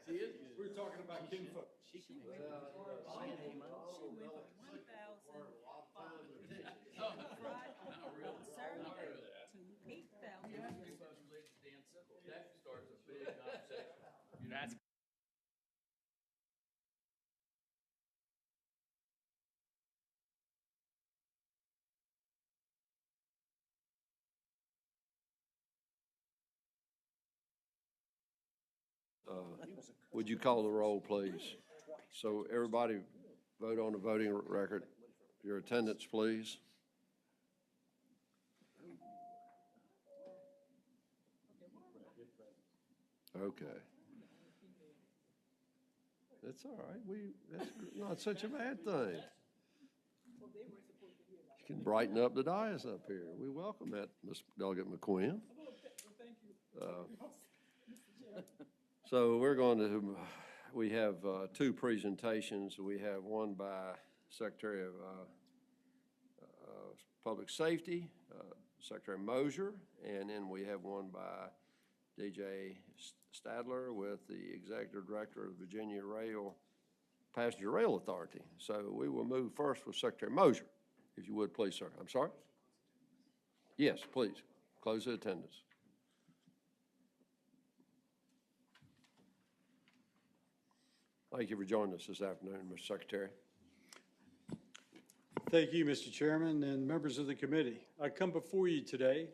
She is good. We were talking about kinfolk. She can make Well, it. I She ain't went much. from 1,000 Word a lot of time and attention. Not really. Sir, Not really. to 8,000. Three folks related to dancer. That starts a big conversation. That's Would you call the roll, please? So everybody vote on the voting record. Your attendance, please. Okay. That's all right. That's not such a bad thing. You can brighten up the dais up here. We welcome that, Ms. Delegate McQuinn. So we have two presentations. We have one by Secretary of Public Safety, Secretary Mosier, and then we have one by DJ Stadler with the Executive Director of Virginia Passenger Rail Authority. So we will move first with Secretary Mosier, if you would, please, sir. I'm sorry? Yes, please. Close the attendance. Thank you for joining us this afternoon, Mr. Secretary. Thank you, Mr. Chairman and members of the committee. I come before you today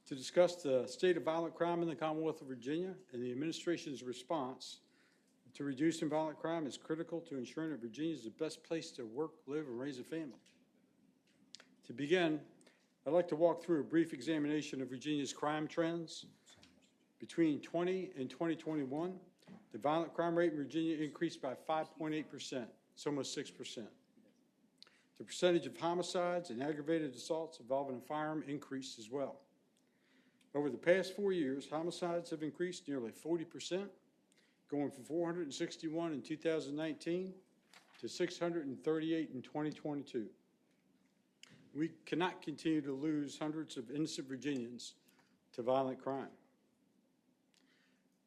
to discuss the state of violent crime in the Commonwealth of Virginia and the administration's response to reducing violent crime is critical to ensuring that Virginia is the best place to work, live, and raise a family. To begin, I'd like to walk through a brief examination of Virginia's crime trends. Between 20 and 2021, the violent crime rate in Virginia increased by 5.8%, it's almost 6%. The percentage of homicides and aggravated assaults involving a firearm increased as well. Over the past 4 years, homicides have increased nearly 40%, going from 461 in 2019 to 638 in 2022. We cannot continue to lose hundreds of innocent Virginians to violent crime.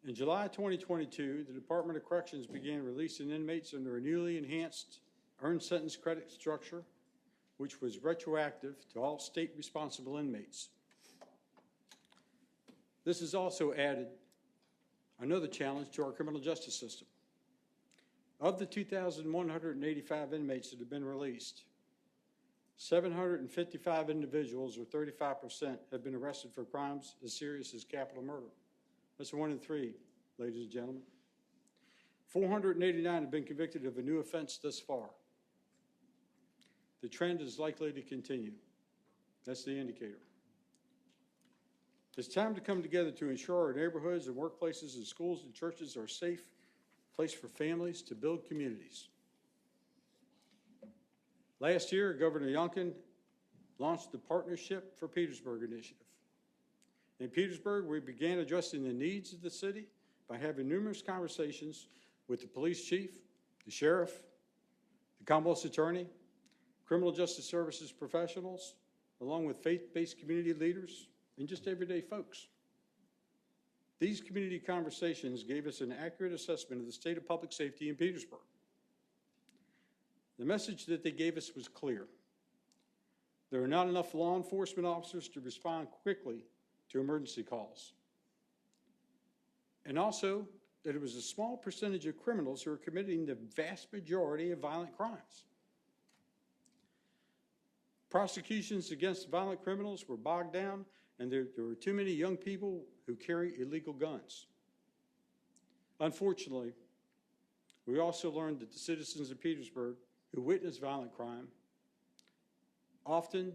In July 2022, the Department of Corrections began releasing inmates under a newly enhanced earned sentence credit structure, which was retroactive to all state-responsible inmates. This has also added another challenge to our criminal justice system. Of the 2,185 inmates that have been released, 755 individuals, or 35%, have been arrested for crimes as serious as capital murder. That's 1 in 3, ladies and gentlemen. 489 have been convicted of a new offense thus far. The trend is likely to continue. That's the indicator. It's time to come together to ensure our neighborhoods and workplaces and schools and churches are a safe place for families to build communities. Last year, Governor Youngkin launched the Partnership for Petersburg initiative. In Petersburg, we began addressing the needs of the city by having numerous conversations with the police chief, the sheriff, the Commonwealth's attorney, criminal justice services professionals, along with faith-based community leaders, and just everyday folks. These community conversations gave us an accurate assessment of the state of public safety in Petersburg. The message that they gave us was clear. There are not enough law enforcement officers to respond quickly to emergency calls. And also that it was a small percentage of criminals who are committing the vast majority of violent crimes. Prosecutions against violent criminals were bogged down, and there were too many young people who carry illegal guns. Unfortunately, we also learned that the citizens of Petersburg who witness violent crime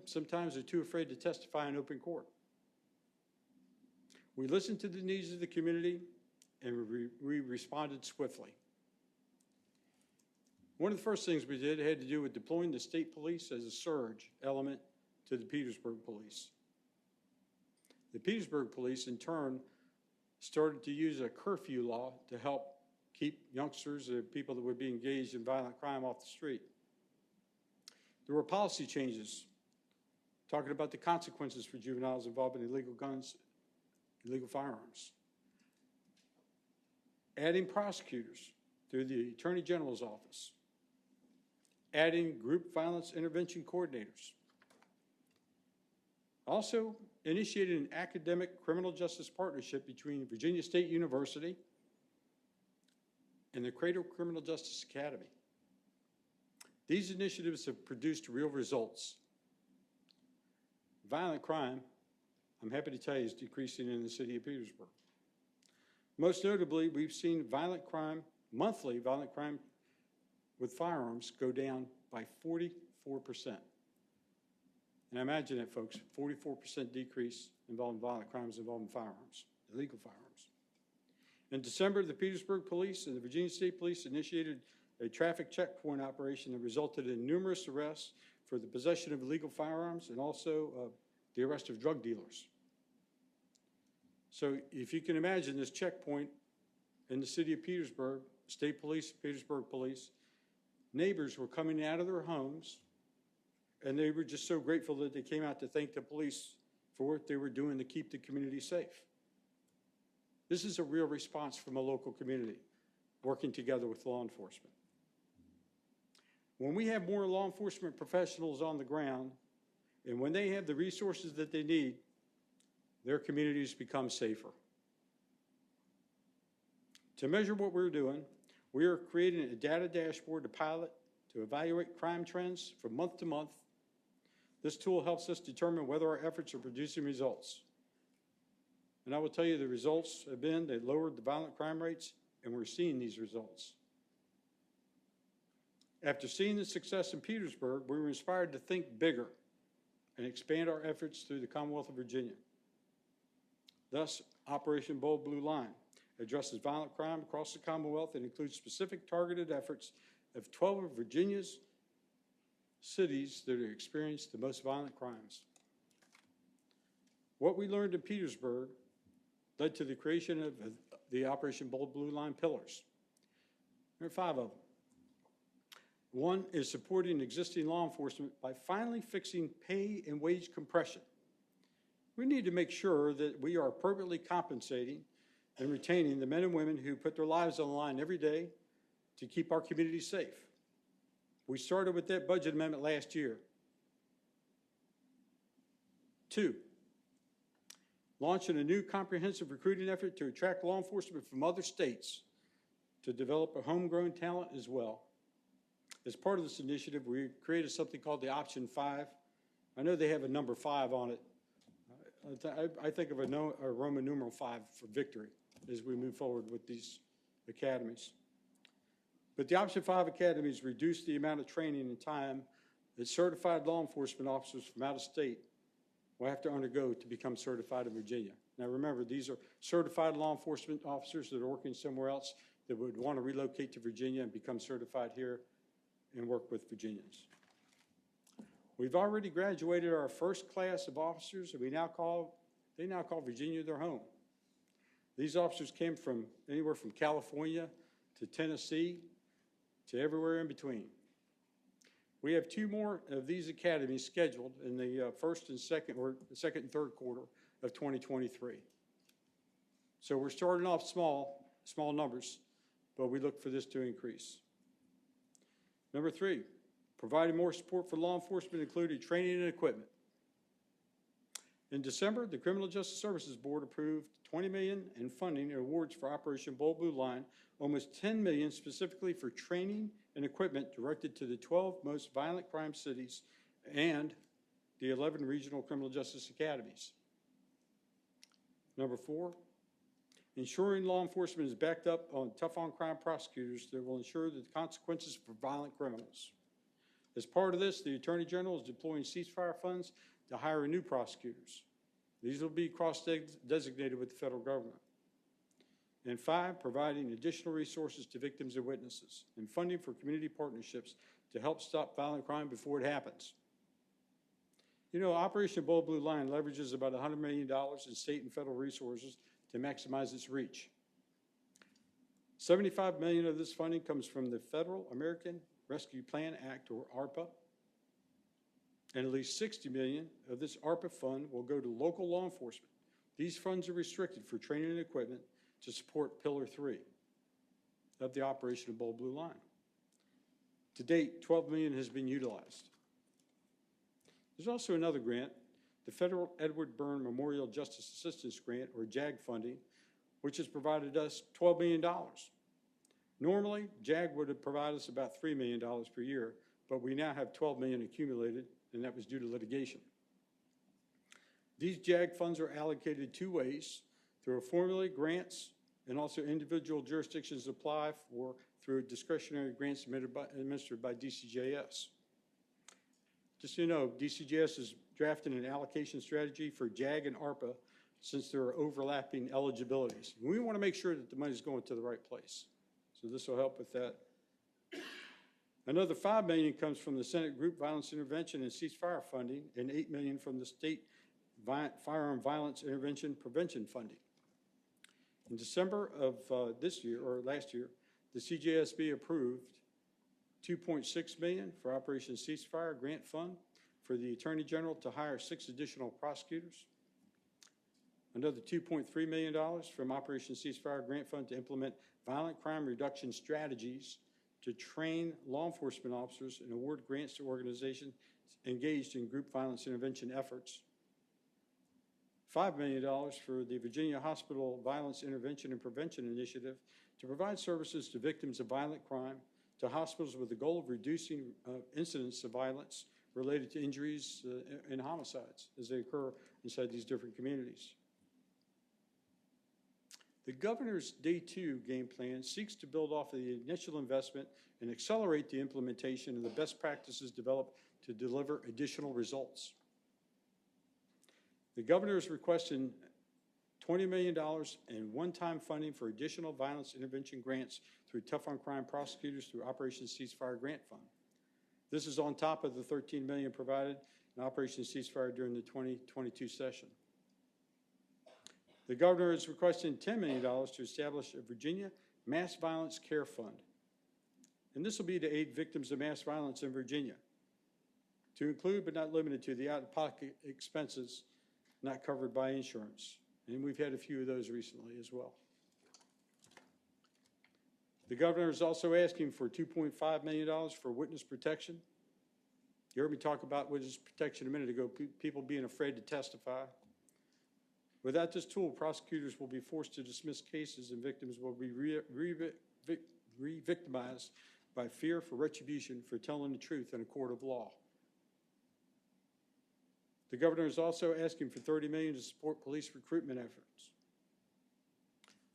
sometimes are too afraid to testify in open court. We listened to the needs of the community, and we responded swiftly. One of the first things we did had to do with deploying the state police as a surge element to the Petersburg police. The Petersburg police, in turn, started to use a curfew law to help keep youngsters and people that would be engaged in violent crime off the street. There were policy changes talking about the consequences for juveniles involved in illegal guns, illegal firearms. adding prosecutors through the Attorney General's office, adding group violence intervention coordinators. Also initiated an academic criminal justice partnership between Virginia State University and the Cradle Criminal Justice Academy. These initiatives have produced real results. Violent crime, I'm happy to tell you, is decreasing in the city of Petersburg. Most notably, we've seen monthly violent crime with firearms go down by 44%. And imagine that, folks, 44% decrease involving violent crimes involving firearms, illegal firearms. In December, the Petersburg Police and the Virginia State Police initiated a traffic checkpoint operation that resulted in numerous arrests for the possession of illegal firearms and also the arrest of drug dealers. So if you can imagine this checkpoint in the city of Petersburg, State Police, Petersburg Police, neighbors were coming out of their homes, and they were just so grateful that they came out to thank the police for what they were doing to keep the community safe. This is a real response from a local community working together with law enforcement. When we have more law enforcement professionals on the ground, and when they have the resources that they need, their communities become safer. To measure what we're doing, we are creating a data dashboard to pilot to evaluate crime trends from month to month. This tool helps us determine whether our efforts are producing results. And I will tell you the results have been they lowered the violent crime rates, and we're seeing these results. After seeing the success in Petersburg, we were inspired to think bigger and expand our efforts through the Commonwealth of Virginia. Thus, Operation Bold Blue Line addresses violent crime across the Commonwealth and includes specific targeted efforts of 12 of Virginia's cities that have experienced the most violent crimes. What we learned in Petersburg led to the creation of the Operation Bold Blue Line pillars. There are 5 of them. One is supporting existing law enforcement by finally fixing pay and wage compression. We need to make sure that we are appropriately compensating and retaining the men and women who put their lives on the line every day to keep our communities safe. We started with that budget amendment last year. 2, launching a new comprehensive recruiting effort to attract law enforcement from other states to develop a homegrown talent as well. As part of this initiative, we created something called the Option 5. I know they have a number 5 on it. I think of a Roman numeral 5 for victory as we move forward with these academies. But the Option 5 academies reduce the amount of training and time that certified law enforcement officers from out of state will have to undergo to become certified in Virginia. Now remember, these are certified law enforcement officers that are working somewhere else that would want to relocate to Virginia and become certified here and work with Virginians. We've already graduated our first class of officers, and they now call Virginia their home. These officers came from anywhere from California to Tennessee to everywhere in between. We have 2 more of these academies scheduled in the second and third quarter of 2023. So we're starting off small numbers, but we look for this to increase. Number 3, providing more support for law enforcement, including training and equipment. In December, the Criminal Justice Services Board approved $20 million in funding and awards for Operation Bold Blue Line, almost $10 million specifically for training and equipment directed to the 12 most violent crime cities and the 11 regional criminal justice academies. Number 4, ensuring law enforcement is backed up on tough-on-crime prosecutors that will ensure the consequences for violent criminals. As part of this, the Attorney General is deploying ceasefire funds to hire new prosecutors. These will be cross-designated with the federal government. And 5, providing additional resources to victims and witnesses and funding for community partnerships to help stop violent crime before it happens. You know, Operation Bold Blue Line leverages about $100 million in state and federal resources to maximize its reach. $75 million of this funding comes from the Federal American Rescue Plan Act, or ARPA, and at least $60 million of this ARPA fund will go to local law enforcement. These funds are restricted for training and equipment to support Pillar 3. of the operation of Bold Blue Line. To date, $12 million has been utilized. There's also another grant, the Federal Edward Byrne Memorial Justice Assistance Grant, or JAG funding, which has provided us $12 million. Normally, JAG would have provided us about $3 million per year, but we now have $12 million accumulated, and that was due to litigation. These JAG funds are allocated two ways, through a formula, grants, and also individual jurisdictions apply for through discretionary grants administered by DCJS. Just so you know, DCJS is drafting an allocation strategy for JAG and ARPA since there are overlapping eligibilities. We want to make sure that the money is going to the right place. So this will help with that. Another $5 million comes from the Senate Group Violence Intervention and Ceasefire funding, and $8 million from the State Firearm Violence Intervention Prevention funding. In December of this year, or last year, the CJSB approved $2.6 million for Operation Ceasefire Grant Fund for the Attorney General to hire 6 additional prosecutors. Another $2.3 million from Operation Ceasefire Grant Fund to implement violent crime reduction strategies to train law enforcement officers and award grants to organizations engaged in group violence intervention efforts. $5 million for the Virginia Hospital Violence Intervention and Prevention Initiative to provide services to victims of violent crime to hospitals with the goal of reducing incidents of violence related to injuries and homicides as they occur inside these different communities. The Governor's Day 2 game plan seeks to build off of the initial investment and accelerate the implementation of the best practices developed to deliver additional results. The Governor is requesting $20 million in one-time funding for additional violence intervention grants through Tough on Crime prosecutors through Operation Ceasefire Grant Fund. This is on top of the $13 million provided in Operation Ceasefire during the 2022 session. The Governor is requesting $10 million to establish a Virginia Mass Violence Care Fund. And this will be to aid victims of mass violence in Virginia, to include but not limited to the out-of-pocket expenses not covered by insurance. And we've had a few of those recently as well. The Governor is also asking for $2.5 million for witness protection. You heard me talk about witness protection a minute ago, people being afraid to testify. Without this tool, prosecutors will be forced to dismiss cases and victims will be re-victimized by fear for retribution for telling the truth in a court of law. The Governor is also asking for $30 million to support police recruitment efforts.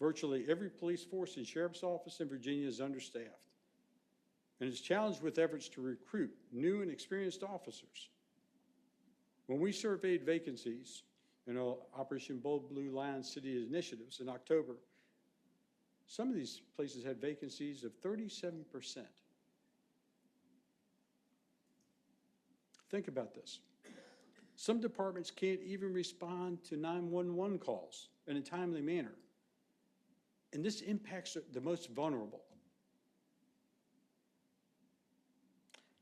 Virtually every police force and sheriff's office in Virginia is understaffed and is challenged with efforts to recruit new and experienced officers. When we surveyed vacancies in Operation Bold Blue Line City initiatives in October, some of these places had vacancies of 37%. Think about this. Some departments can't even respond to 911 calls in a timely manner. And this impacts the most vulnerable.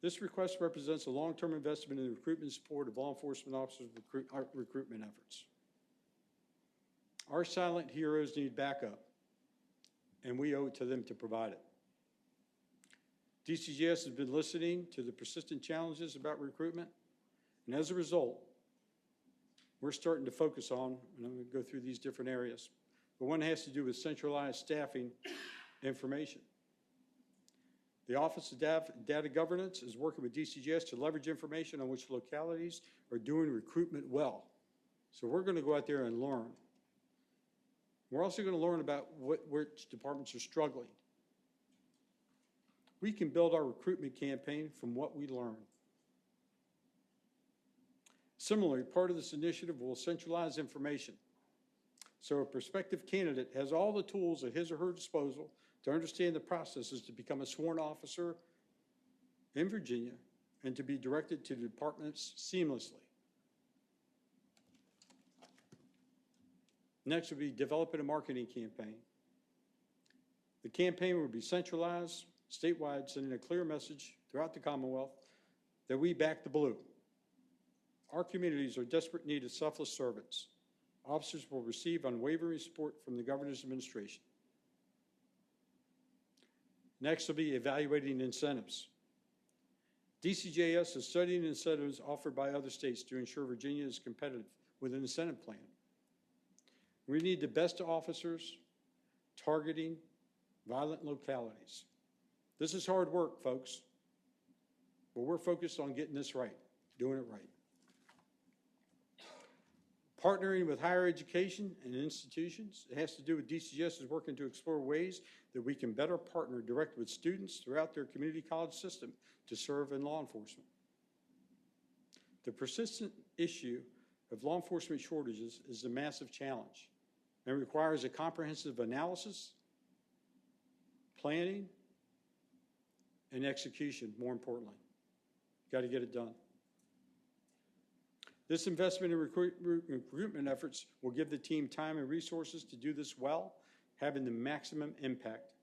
This request represents a long-term investment in the recruitment and support of law enforcement officers' recruitment efforts. Our silent heroes need backup, and we owe it to them to provide it. DCJS has been listening to the persistent challenges about recruitment, and as a result, we're starting to focus on, and I'm going to go through these different areas, but one has to do with centralized staffing information. The Office of Data Governance is working with DCJS to leverage information on which localities are doing recruitment well. So we're going to go out there and learn. We're also going to learn about which departments are struggling. We can build our recruitment campaign from what we learn. Similarly, part of this initiative will centralize information. So a prospective candidate has all the tools at his or her disposal to understand the processes to become a sworn officer in Virginia and to be directed to the departments seamlessly. Next would be developing a marketing campaign. The campaign will be centralized, statewide, sending a clear message throughout the Commonwealth that we back the blue. Our communities are in desperate need of selfless servants. Officers will receive unwavering support from the Governor's administration. Next will be evaluating incentives. DCJS is studying incentives offered by other states to ensure Virginia is competitive with an incentive plan. We need the best officers targeting violent localities. This is hard work, folks, but we're focused on getting this right, doing it right. Partnering with higher education and institutions, it has to do with DCJS is working to explore ways that we can better partner direct with students throughout their community college system to serve in law enforcement. The persistent issue of law enforcement shortages is a massive challenge and requires a comprehensive analysis, planning, and execution, more importantly. Got to get it done. This investment in recruitment efforts will give the team time and resources to do this well, having the maximum impact.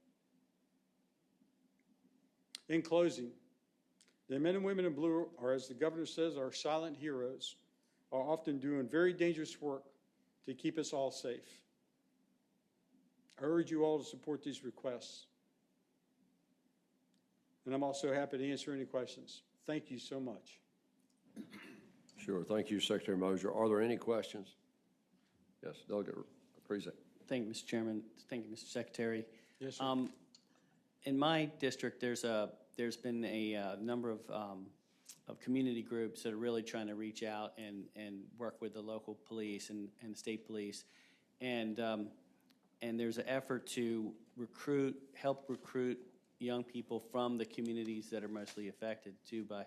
In closing, the men and women in blue are, as the governor says, our silent heroes, are often doing very dangerous work to keep us all safe. I urge you all to support these requests. And I'm also happy to answer any questions. Thank you so much. Sure. Thank you, Secretary Mosier. Are there any questions? Yes, Delegate Krizek. Thank you, Mr. Chairman. Thank you, Mr. Secretary. Yes, sir. In my district, there's been a number of community groups that are really trying to reach out and work with the local police and state police, and there's an effort to help recruit young people from the communities that are mostly affected too by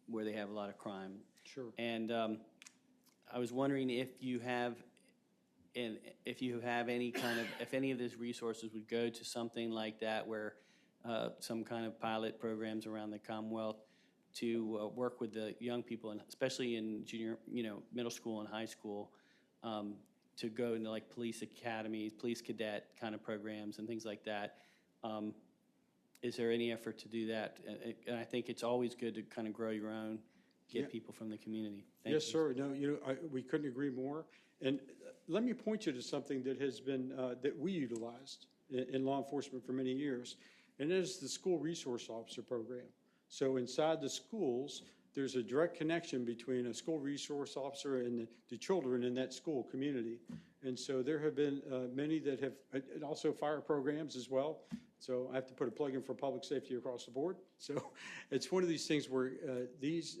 where they have a lot of crime. Sure. And I was wondering if you have any kind of, if any of these resources would go to something like that, where some kind of pilot programs around the Commonwealth to work with the young people, and especially in junior, middle school and high school, to go into like police academies, police cadet kind of programs and things like that. Is there any effort to do that? And I think it's always good to kind of grow your own, get people from the community. Thank you. Yes, sir. No, we couldn't agree more. And let me point you to something that has been, that we utilized in law enforcement for many years, and that is the School Resource Officer Program. So inside the schools, there's a direct connection between a school resource officer and the children in that school community. And so there have been many that have, and also fire programs as well. So I have to put a plug in for public safety across the board. So it's one of these things where these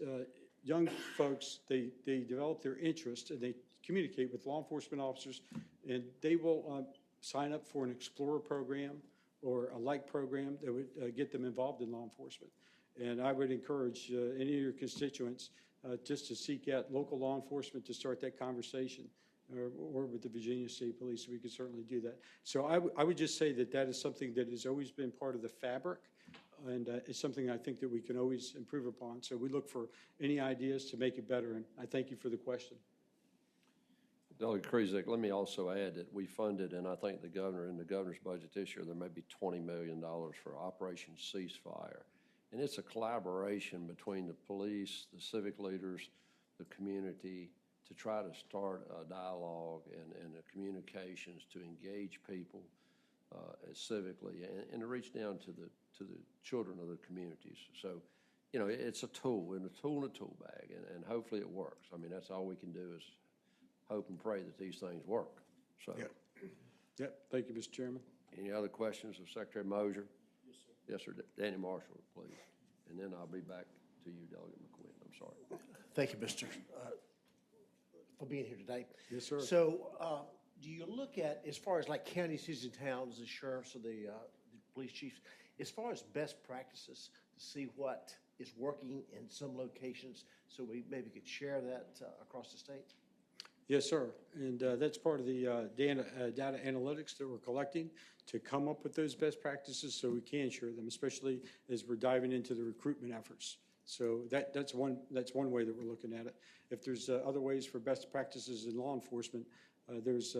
young folks, they develop their interest and they communicate with law enforcement officers, and they will sign up for an Explorer program or a like program that would get them involved in law enforcement. And I would encourage any of your constituents just to seek out local law enforcement to start that conversation, or with the Virginia State Police. We could certainly do that. So I would just say that that is something that has always been part of the fabric, and it's something I think that we can always improve upon. So we look for any ideas to make it better, and I thank you for the question. Delegate Krizek, let me also add that we funded, and I think the governor, in the governor's budget this year, there may be $20 million for Operation Ceasefire. And it's a collaboration between the police, the civic leaders, the community, to try to start a dialogue and a communications to engage people civically and to reach down to the children of the communities. So, it's a tool, and a tool in a tool bag, and hopefully it works. I mean, that's all we can do is hope and pray that these things work. So, Yep. Thank you, Mr. Chairman. Any other questions of Secretary Mosier? Yes, sir. Danny Marshall, please. And then I'll be back to you, Delegate McQuinn. I'm sorry. Thank you, Mr. For being here today. Yes, sir. So do you look at, as far as like counties, cities, and towns, the sheriffs or the police chiefs, as far as best practices to see what is working in some locations so we maybe could share that across the state? Yes, sir. And that's part of the data analytics that we're collecting to come up with those best practices so we can share them, especially as we're diving into the recruitment efforts. So that's one way that we're looking at it. If there's other ways for best practices in law enforcement, there's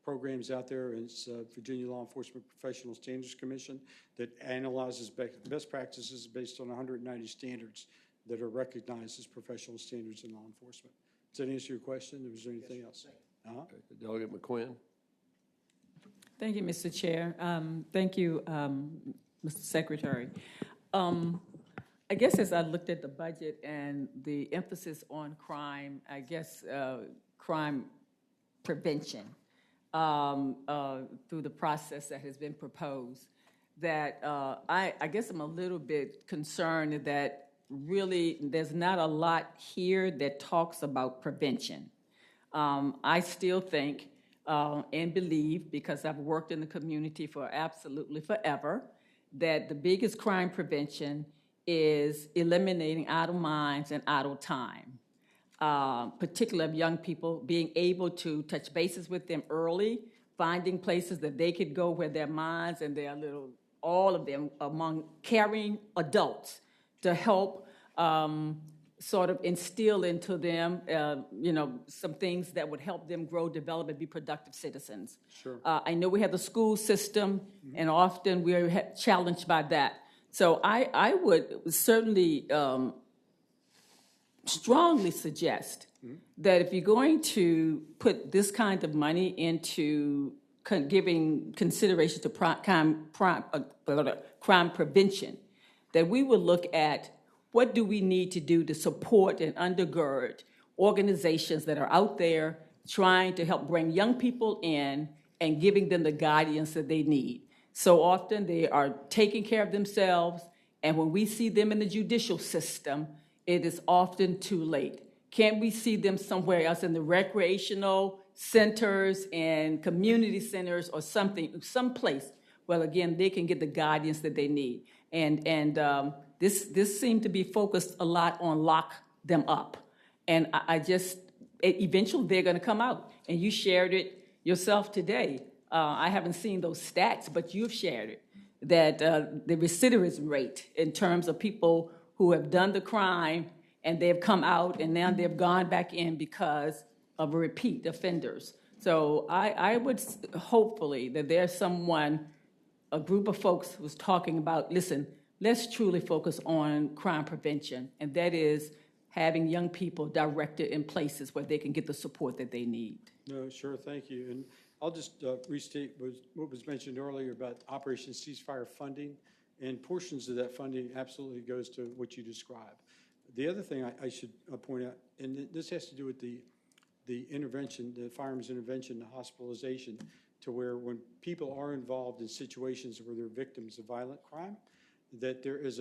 programs out there, and it's Virginia Law Enforcement Professional Standards Commission that analyzes best practices based on 190 standards that are recognized as professional standards in law enforcement. Does that answer your question, or was there anything else? Delegate McQuinn. Thank you, Mr. Chair. Thank you, Mr. Secretary. I guess as I looked at the budget and the emphasis on crime, I guess crime prevention through the process that has been proposed, that I guess I'm a little bit concerned that really there's not a lot here that talks about prevention. I still think and believe, because I've worked in the community for absolutely forever, that the biggest crime prevention is eliminating idle minds and idle time, particularly of young people, being able to touch bases with them early, finding places that they could go where their minds and their little, all of them among caring adults to help sort of instill into them, some things that would help them grow, develop, and be productive citizens. Sure. I know we have the school system, and often we're challenged by that. So I would certainly strongly suggest that if you're going to put this kind of money into giving consideration to crime prevention, that we would look at what do we need to do to support and undergird organizations that are out there trying to help bring young people in and giving them the guidance that they need. So often they are taking care of themselves, and when we see them in the judicial system, it is often too late. Can't we see them somewhere else in the recreational centers and community centers or something, someplace where, again, they can get the guidance that they need? And this seemed to be focused a lot on lock them up. And I just, eventually they're going to come out. And you shared it yourself today. I haven't seen those stats, but you've shared it, that the recidivism rate in terms of people who have done the crime and they've come out and now they've gone back in because of repeat offenders. So I would hopefully that there's someone, a group of folks who's talking about, listen, let's truly focus on crime prevention, and that is having young people directed in places where they can get the support that they need. No, sure, thank you. And I'll just restate what was mentioned earlier about Operation Ceasefire funding, and portions of that funding absolutely goes to what you described. The other thing I should point out, and this has to do with the intervention, the firearms intervention, the hospitalization, to where when people are involved in situations where they're victims of violent crime, that there is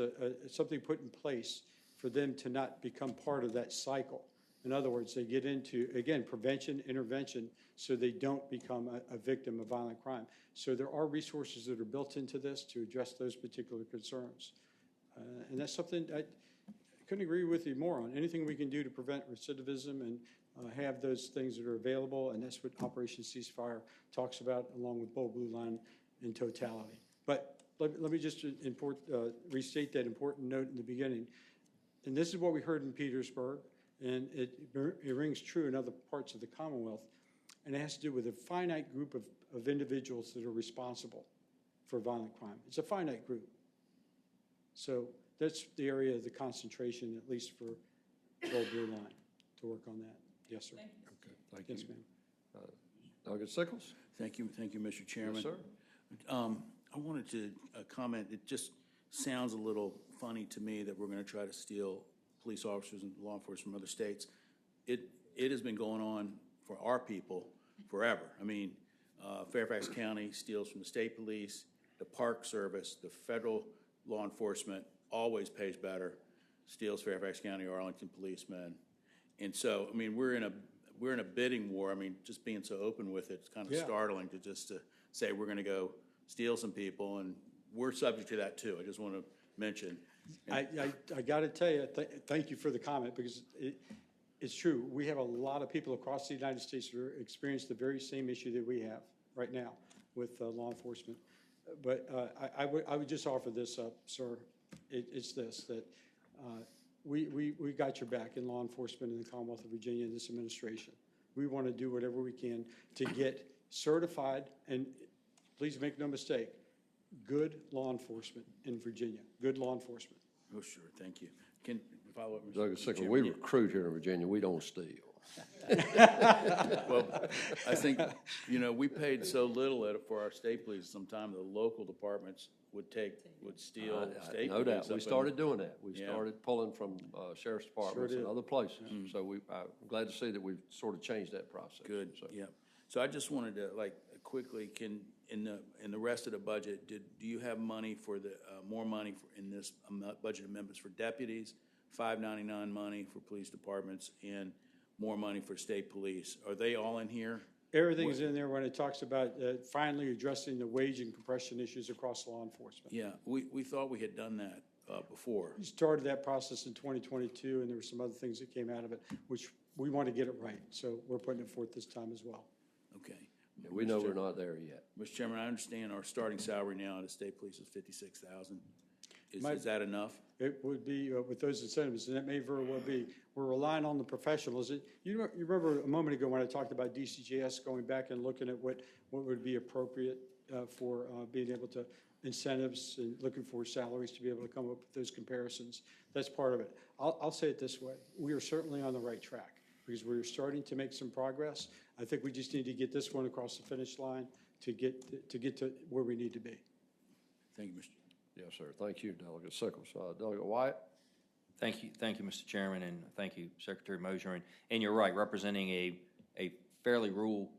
something put in place for them to not become part of that cycle. In other words, they get into, again, prevention, intervention, so they don't become a victim of violent crime. So there are resources that are built into this to address those particular concerns. And that's something I couldn't agree with you more on. Anything we can do to prevent recidivism and have those things that are available, and that's what Operation Ceasefire talks about, along with Bold Blue Line in totality. But let me just restate that important note in the beginning. And this is what we heard in Petersburg, and it rings true in other parts of the Commonwealth, and it has to do with a finite group of individuals that are responsible for violent crime. It's a finite group. So that's the area of the concentration, at least for Bold Blue Line, to work on that. Yes, sir. Okay, thank you. Yes, ma'am. Delegate Sickles? Thank you, Mr. Chairman. Yes, sir. I wanted to comment, it just sounds a little funny to me that we're going to try to steal police officers and law enforcement from other states. It has been going on for our people forever. I mean, Fairfax County steals from the state police, the Park Service, the federal law enforcement always pays better, steals Fairfax County or Arlington policemen. And so, I mean, we're in a bidding war. I mean, just being so open with it, it's kind of startling to say we're going to go steal some people, and we're subject to that too. I just want to mention. I got to tell you, thank you for the comment, because it's true. We have a lot of people across the United States that experience the very same issue that we have right now with law enforcement. But I would just offer this up, sir. It's this, that we got your back in law enforcement in the Commonwealth of Virginia in this administration. We want to do whatever we can to get certified, and please make no mistake, good law enforcement in Virginia, good law enforcement. Oh, sure, thank you. Can follow up, Mr. Delegate Sickles, Chairman? we recruit here in Virginia. We don't steal. Well, I think, we paid so little for our state police, sometimes the local departments would steal state police. No doubt. We up in- started doing that. We Yeah. started pulling from sheriff's departments and did. other places. So I'm glad to see that we've sort of changed that process. Good, So- yeah. So I just wanted to, quickly, in the rest of the budget, do you have money for more money in this budget amendments for deputies, $599 money for police departments, and more money for state police? Are they all in here? Everything's in there when it talks about finally addressing the wage and compression issues across law enforcement. Yeah, we thought we had done that before. We started that process in 2022, and there were some other things that came out of it, which we want to get it right. So we're putting it forth this time as well. Okay. Yeah, we know we're not there yet. Mr. Chairman, I understand our starting salary now at the state police is $56,000. My- Is that enough? It would be with those incentives, and it may very well be. We're relying on the professionals. You remember a moment ago when I talked about DCJS going back and looking at what would be appropriate for being able to incentives and looking for salaries to be able to come up with those comparisons. That's part of it. I'll say it this way. We are certainly on the right track because we're starting to make some progress. I think we just need to get this one across the finish line to get to where we need to be. Thank you, Mr. Yes, sir. Thank you, Delegate Sickles. Delegate Wyatt? Thank you, Mr. Chairman, and thank you, Secretary Mosier. And you're right, representing a fairly rural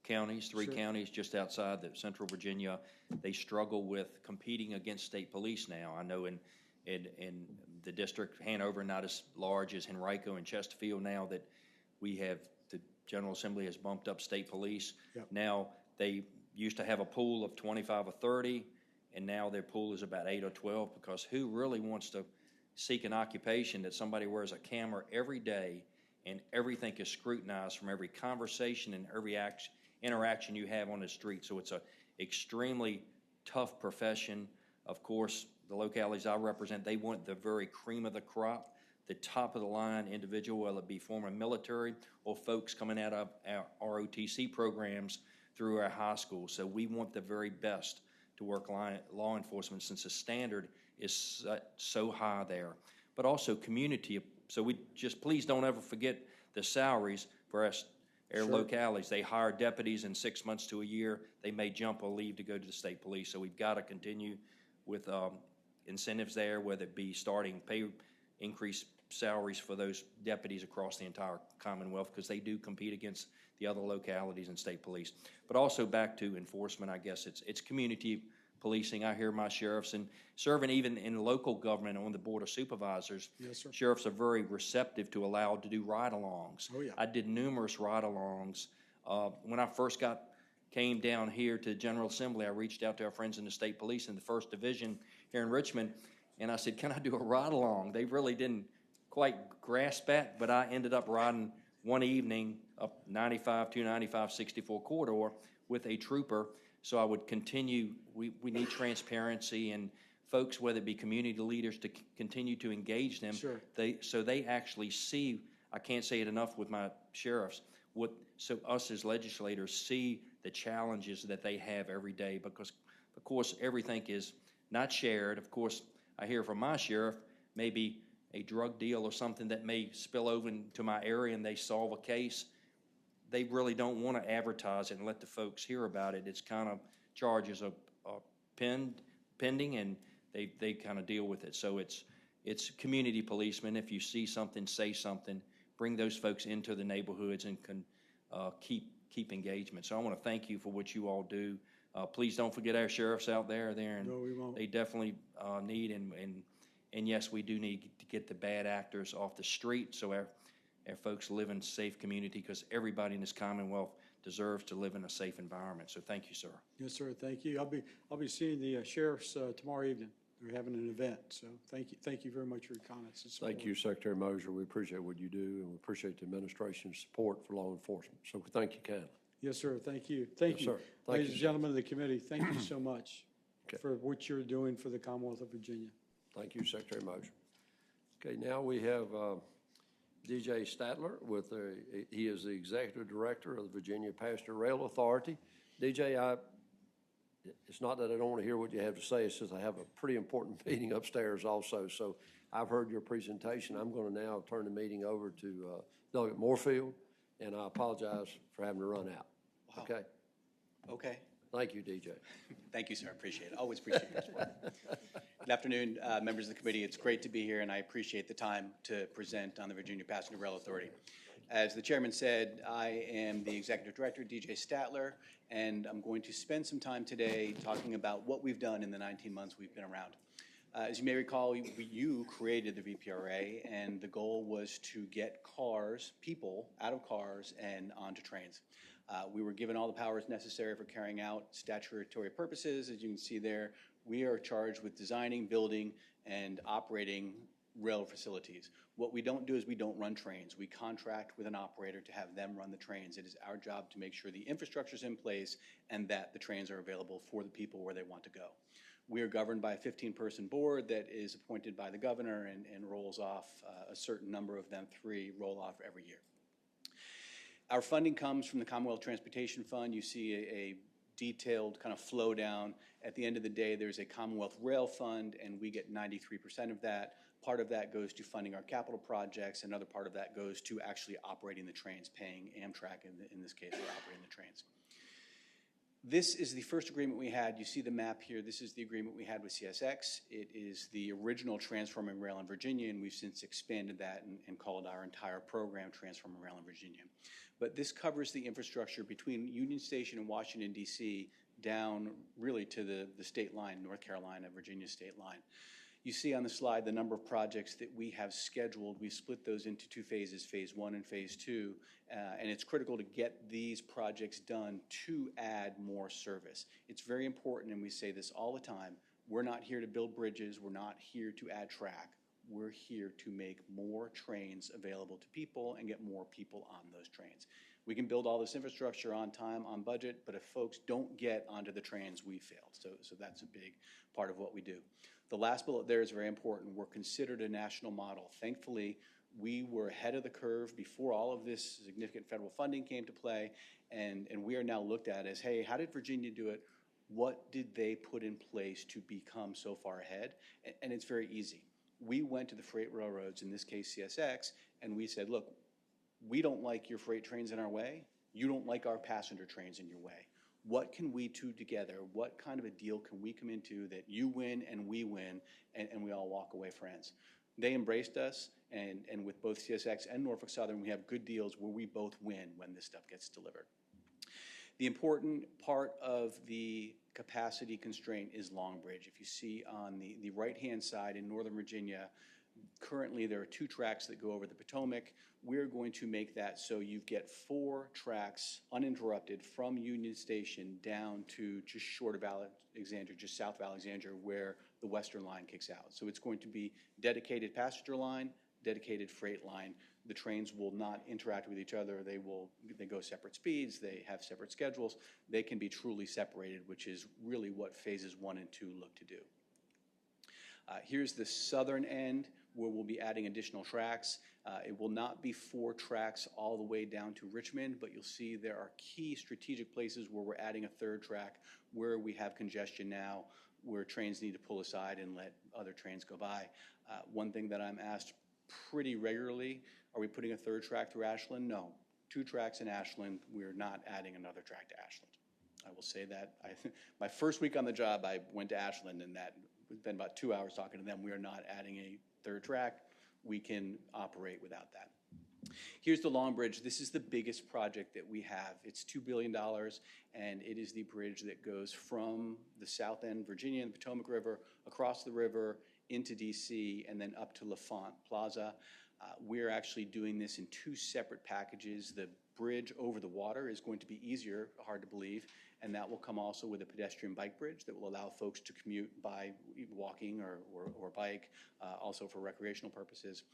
counties, three Sure. counties just outside the central Virginia, they struggle with competing against state police now. I know in the district, Hanover, not as large as Henrico and Chesterfield now that we have, the General Assembly has bumped up state police. Yep. Now, they used to have a pool of 25 or 30, and now their pool is about 8 or 12, because who really wants to seek an occupation that somebody wears a camera every day and everything is scrutinized from every conversation and every interaction you have on the street? So it's a extremely tough profession. Of course, the localities I represent, they want the very cream of the crop, the top of the line individual, whether it be former military or folks coming out of our ROTC programs through our high schools. So we want the very best to work law enforcement, since the standard is so high there. But also community. So we just, please don't ever forget the salaries for us, our localities. They hire deputies in 6 months to a year. They may jump or leave to go to the state police. So we've got to continue with incentives there, whether it be starting pay increase salaries for those deputies across the entire Commonwealth, because they do compete against the other localities and state police. But also back to enforcement, I guess it's community policing. I hear my sheriffs, and serving even in local government on the Board of Supervisors, Yes, sir. sheriffs are very receptive to allow to do ride-alongs. Oh, yeah. I did numerous ride-alongs. When I first came down here to General Assembly, I reached out to our friends in the state police in the 1st Division here in Richmond, and I said, can I do a ride-along? They really didn't quite grasp that, but I ended up riding one evening up 295, 64 corridor with a trooper. So I would continue. We need transparency, and folks, whether it be community leaders, to continue to engage them. Sure. So they actually see, I can't say it enough with my sheriffs, so us as legislators see the challenges that they have every day, because, of course, everything is not shared. Of course, I hear from my sheriff, maybe a drug deal or something that may spill over into my area and they solve a case. They really don't want to advertise it and let the folks hear about it. It's kind of charges are pending, and they kind of deal with it. So it's community policemen. If you see something, say something. Bring those folks into the neighborhoods and can keep engagement. So I want to thank you for what you all do. Please don't forget our sheriffs out there. And No, we won't. they definitely need, and yes, we do need to get the bad actors off the street, so our folks live in a safe community, because everybody in this Commonwealth deserves to live in a safe environment. So thank you, sir. Yes, sir. Thank you. I'll be seeing the sheriffs tomorrow evening. They're having an event. So thank you very much for your comments. and support. Thank you, Secretary Mosier. We appreciate what you do, and we appreciate the administration's support for law enforcement. So thank you kindly. Yes, sir. Thank you. Thank Yes, you. sir. Thank Ladies you, and sir. gentlemen of the committee, thank you so much Okay. for what you're doing for the Commonwealth of Virginia. Thank you, Secretary Mosier. Okay, now we have DJ Stadler he is the Executive Director of the Virginia Passenger Rail Authority. DJ, it's not that I don't want to hear what you have to say, it's just I have a pretty important meeting upstairs also. So I've heard your presentation. I'm going to now turn the meeting over to Delegate Moorfield, and I apologize for having to run out. Wow. Okay? Okay. Thank you, DJ. Thank you, sir. Appreciate it. Always appreciate your support. Good afternoon, members of the committee. It's great to be here, and I appreciate the time to present on the Virginia Passenger Rail Authority. As the chairman said, I am the executive director, DJ Statler, and I'm going to spend some time today talking about what we've done in the 19 months we've been around. As you may recall, you created the VPRA, and the goal was to get people out of cars and onto trains. We were given all the powers necessary for carrying out statutory purposes. As you can see there, we are charged with designing, building, and operating rail facilities. What we don't do is we don't run trains. We contract with an operator to have them run the trains. It is our job to make sure the infrastructure is in place and that the trains are available for the people where they want to go. We are governed by a 15-person board that is appointed by the governor and rolls off a certain number of them, 3 roll off every year. Our funding comes from the Commonwealth Transportation Fund. You see a detailed kind of flow down. At the end of the day, there's a Commonwealth Rail Fund, and we get 93% of that. Part of that goes to funding our capital projects. Another part of that goes to actually operating the trains, paying Amtrak, in this case, for operating the trains. This is the first agreement we had. You see the map here. This is the agreement we had with CSX. It is the original Transforming Rail in Virginia, and we've since expanded that and called our entire program Transforming Rail in Virginia. But this covers the infrastructure between Union Station and Washington, D.C., down really to the state line, North Carolina, Virginia state line. You see on the slide the number of projects that we have scheduled. We split those into 2 phases, phase 1 and phase 2, and it's critical to get these projects done to add more service. It's very important, and we say this all the time, we're not here to build bridges, we're not here to add track. We're here to make more trains available to people and get more people on those trains. We can build all this infrastructure on time, on budget, but if folks don't get onto the trains, we fail. So that's a big part of what we do. The last bullet there is very important. We're considered a national model. Thankfully, we were ahead of the curve before all of this significant federal funding came to play, and we are now looked at as, hey, how did Virginia do it? What did they put in place to become so far ahead? And it's very easy. We went to the freight railroads, in this case CSX, and we said, look, we don't like your freight trains in our way. You don't like our passenger trains in your way. What can we do together? What kind of a deal can we come into that you win and we win, and we all walk away friends? They embraced us, and with both CSX and Norfolk Southern, we have good deals where we both win when this stuff gets delivered. The important part of the capacity constraint is Long Bridge. If you see on the right-hand side in Northern Virginia, currently there are 2 tracks that go over the Potomac. We're going to make that so you get 4 tracks uninterrupted from Union Station down to just short of Alexandria, just south of Alexandria, where the Western line kicks out. So it's going to be dedicated passenger line, dedicated freight line. The trains will not interact with each other. They go separate speeds. They have separate schedules. They can be truly separated, which is really what phases 1 and 2 look to do. Here's the southern end where we'll be adding additional tracks. It will not be 4 tracks all the way down to Richmond, but you'll see there are key strategic places where we're adding a 3rd track where we have congestion now, where trains need to pull aside and let other trains go by. One thing that I'm asked pretty regularly, are we putting a 3rd track through Ashland? No. 2 tracks in Ashland. We're not adding another track to Ashland. I will say that. My first week on the job, I went to Ashland, and that we've been about 2 hours talking to them. We are not adding a 3rd track. We can operate without that. Here's the Long Bridge. This is the biggest project that we have. It's $2 billion, and it is the bridge that goes from the south end, Virginia and the Potomac River, across the river into D.C., and then up to L'Enfant Plaza. We're actually doing this in 2 separate packages. The bridge over the water is going to be easier, hard to believe, and that will come also with a pedestrian bike bridge that will allow folks to commute by walking or bike, also for recreational purposes.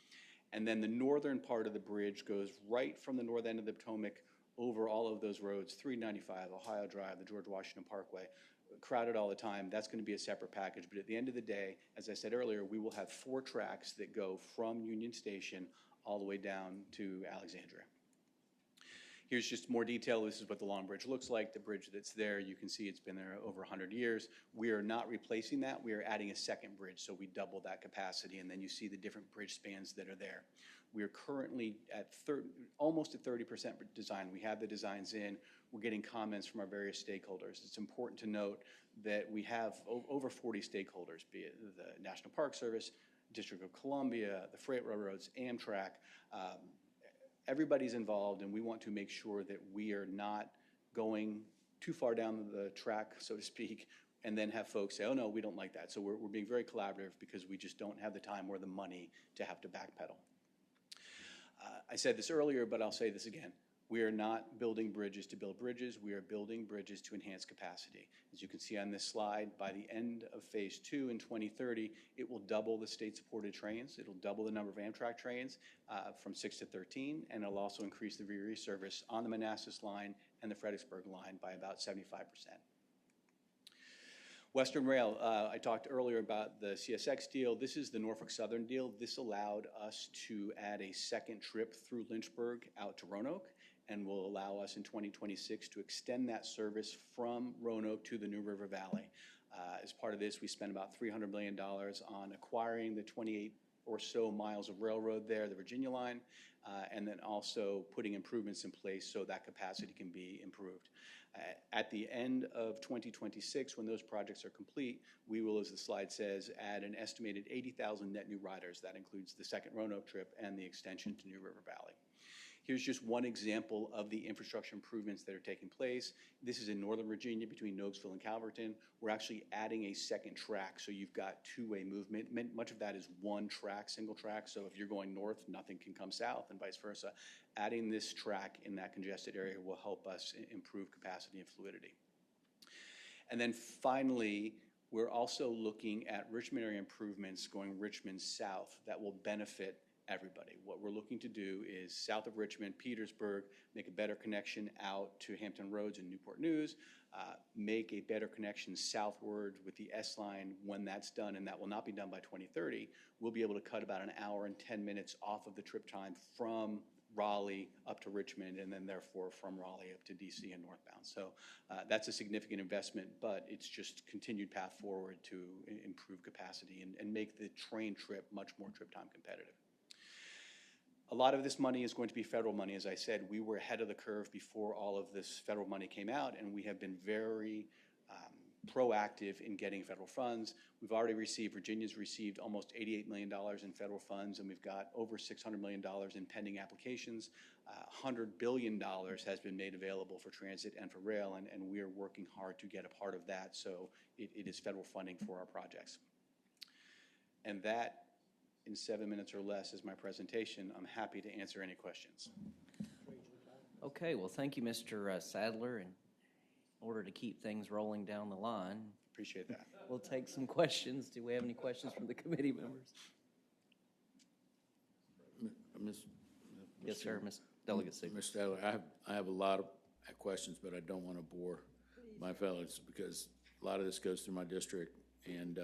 And then the northern part of the bridge goes right from the north end of the Potomac over all of those roads, 395, Ohio Drive, the George Washington Parkway, crowded all the time. That's going to be a separate package. But at the end of the day, as I said earlier, we will have 4 tracks that go from Union Station all the way down to Alexandria. Here's just more detail. This is what the Long Bridge looks like. The bridge that's there, you can see it's been there over 100 years. We are not replacing that. We are adding a second bridge, so we double that capacity, and then you see the different bridge spans that are there. We are currently at almost at 30% design. We have the designs in. We're getting comments from our various stakeholders. It's important to note that we have over 40 stakeholders, be it the National Park Service, District of Columbia, the freight railroads, Amtrak. Everybody's involved, and we want to make sure that we are not going too far down the track, so to speak, and then have folks say, oh, no, we don't like that. So we're being very collaborative because we just don't have the time or the money to have to backpedal. I said this earlier, but I'll say this again. We are not building bridges to build bridges. We are building bridges to enhance capacity. As you can see on this slide, by the end of Phase 2 in 2030, it will double the state-supported trains. It'll double the number of Amtrak trains from 6 to 13, and it'll also increase the VRE service on the Manassas line and the Fredericksburg line by about 75%. Western Rail, I talked earlier about the CSX deal. This is the Norfolk Southern deal. This allowed us to add a second trip through Lynchburg out to Roanoke, and will allow us in 2026 to extend that service from Roanoke to the New River Valley. As part of this, we spent about $300 million on acquiring the 28 or so miles of railroad there, the Virginia line, and then also putting improvements in place so that capacity can be improved. At the end of 2026, when those projects are complete, we will, as the slide says, add an estimated 80,000 net new riders. That includes the second Roanoke trip and the extension to New River Valley. Here's just one example of the infrastructure improvements that are taking place. This is in Northern Virginia between Nokesville and Calverton. We're actually adding a second track, so you've got two-way movement. Much of that is one track, single track, so if you're going north, nothing can come south, and vice versa. Adding this track in that congested area will help us improve capacity and fluidity. And then finally, we're also looking at Richmond area improvements going Richmond south that will benefit everybody. What we're looking to do is south of Richmond, Petersburg, make a better connection out to Hampton Roads and Newport News, make a better connection southward with the S-Line. When that's done, and that will not be done by 2030, we'll be able to cut about an hour and 10 minutes off of the trip time from Raleigh up to Richmond, and then therefore from Raleigh up to DC and northbound. So that's a significant investment, but it's just continued path forward to improve capacity and make the train trip much more trip time competitive. A lot of this money is going to be federal money. As I said, we were ahead of the curve before all of this federal money came out, and we have been very proactive in getting federal funds. We've already received, Virginia's received almost $88 million in federal funds, and we've got over $600 million in pending applications. $100 billion has been made available for transit and for rail, and we are working hard to get a part of that, so it is federal funding for our projects. And that, in 7 minutes or less, is my presentation. I'm happy to answer any questions. Okay, well, thank you, Mr. Sadler. In order to keep things rolling down the line, Appreciate that. we'll take some questions. Do we have any questions from the committee members? Yes, sir, Ms. Delegate Sigler. Mr. Adler, I have a lot of questions, but I don't want to bore my fellows because a lot of this goes through my district, and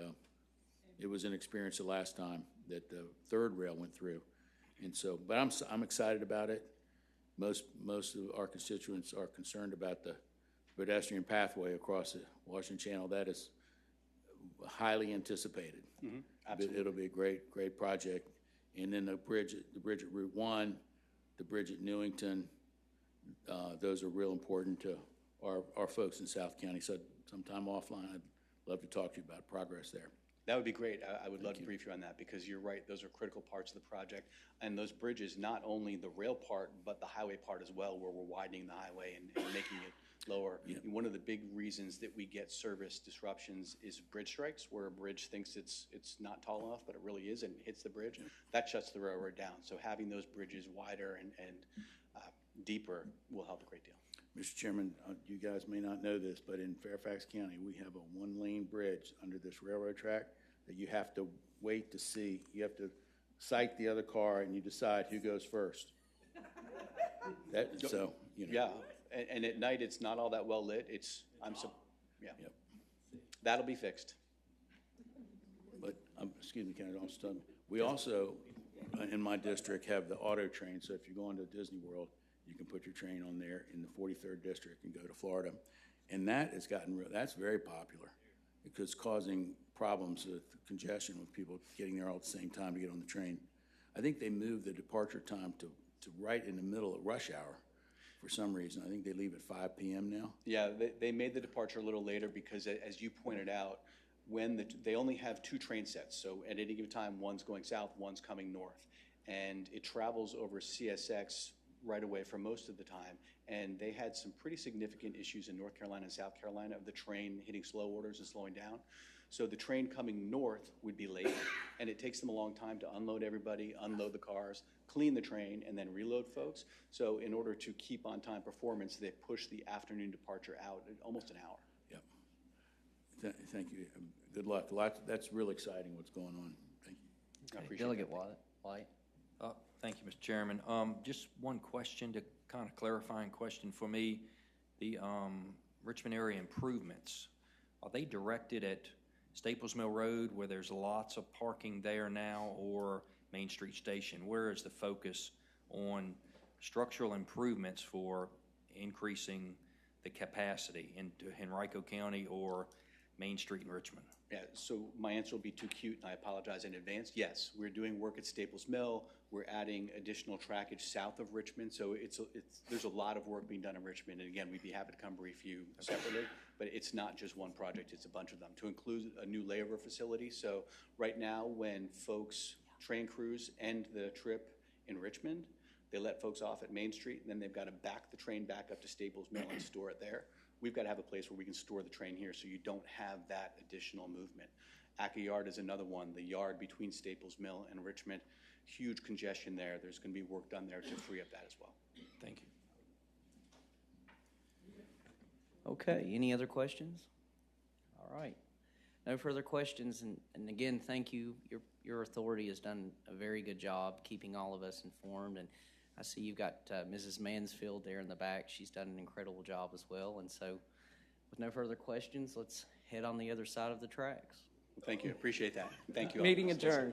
it was an experience the last time that the third rail went through. And so, but I'm excited about it. Most of our constituents are concerned about the pedestrian pathway across the Washington Channel. That is highly anticipated. Mm-hmm. Absolutely. It'll be a great project. And then the bridge at Route 1, the bridge at Newington, those are real important to our folks in South County. So sometime offline, I'd love to talk to you about progress there. That would be great. I would love to brief you on that because you're right. Those are critical parts of the project. And those bridges, not only the rail part, but the highway part as well, where we're widening the highway and making it lower. Yeah. One of the big reasons that we get service disruptions is bridge strikes, where a bridge thinks it's not tall enough, but it really is, and hits the bridge. Yeah. That shuts the railroad down. So having those bridges wider and deeper will help a great deal. Mr. Chairman, you guys may not know this, but in Fairfax County, we have a one-lane bridge under this railroad track that you have to wait to see. You have to sight the other car, and you decide who goes first. So, you know. Yeah, and at night, it's not all that well lit. Yep. That'll be fixed. But, excuse me, Ken, we also, in my district, have the auto train. So if you're going to Disney World, You can put your train on there in the 43rd district and go to Florida. And that has gotten, that's very popular because causing problems with congestion with people getting there all at the same time to get on the train. I think they moved the departure time to right in the middle of rush hour for some reason. I think they leave at 5 p.m. now. Yeah, they made the departure a little later because, as you pointed out, when they only have 2 train sets. So at any given time, one's going south, one's coming north. And it travels over CSX right away for most of the time. And they had some pretty significant issues in North Carolina and South Carolina of the train hitting slow orders and slowing down. So the train coming north would be late, and it takes them a long time to unload everybody, unload the cars, clean the train, and then reload folks. So in order to keep on-time performance, they push the afternoon departure out at almost an hour. Yep. Thank you. Good luck. That's really exciting what's going on. Thank you. I appreciate Delegate that. White. Thank you, Mr. Chairman. Just one question, to kind of clarifying question for me. The Richmond area improvements, are they directed at Staples Mill Road where there's lots of parking there now, or Main Street Station? Where is the focus on structural improvements for increasing the capacity into Henrico County or Main Street in Richmond? Yeah, so my answer will be too cute, and I apologize in advance. Yes, we're doing work at Staples Mill. We're adding additional trackage south of Richmond, so there's a lot of work being done in Richmond. And again, we'd be happy to come brief you separately, but it's not just one project, it's a bunch of them, to include a new layover facility. So right now, when folks, train crews end the trip in Richmond, they let folks off at Main Street, and then they've got to back the train back up to Staples Mill and store it there. We've got to have a place where we can store the train here so you don't have that additional movement. Acca Yard is another one, the yard between Staples Mill and Richmond. Huge congestion there. There's going to be work done there to free up that as well. Thank you. Okay, any other questions? All right. No further questions, and again, thank you. Your authority has done a very good job keeping all of us informed, and I see you've got Mrs. Mansfield there in the back. She's done an incredible job as well, and so with no further questions, let's head on the other side of the tracks. Well, thank you. Appreciate that. Thank you all. Meeting adjourned.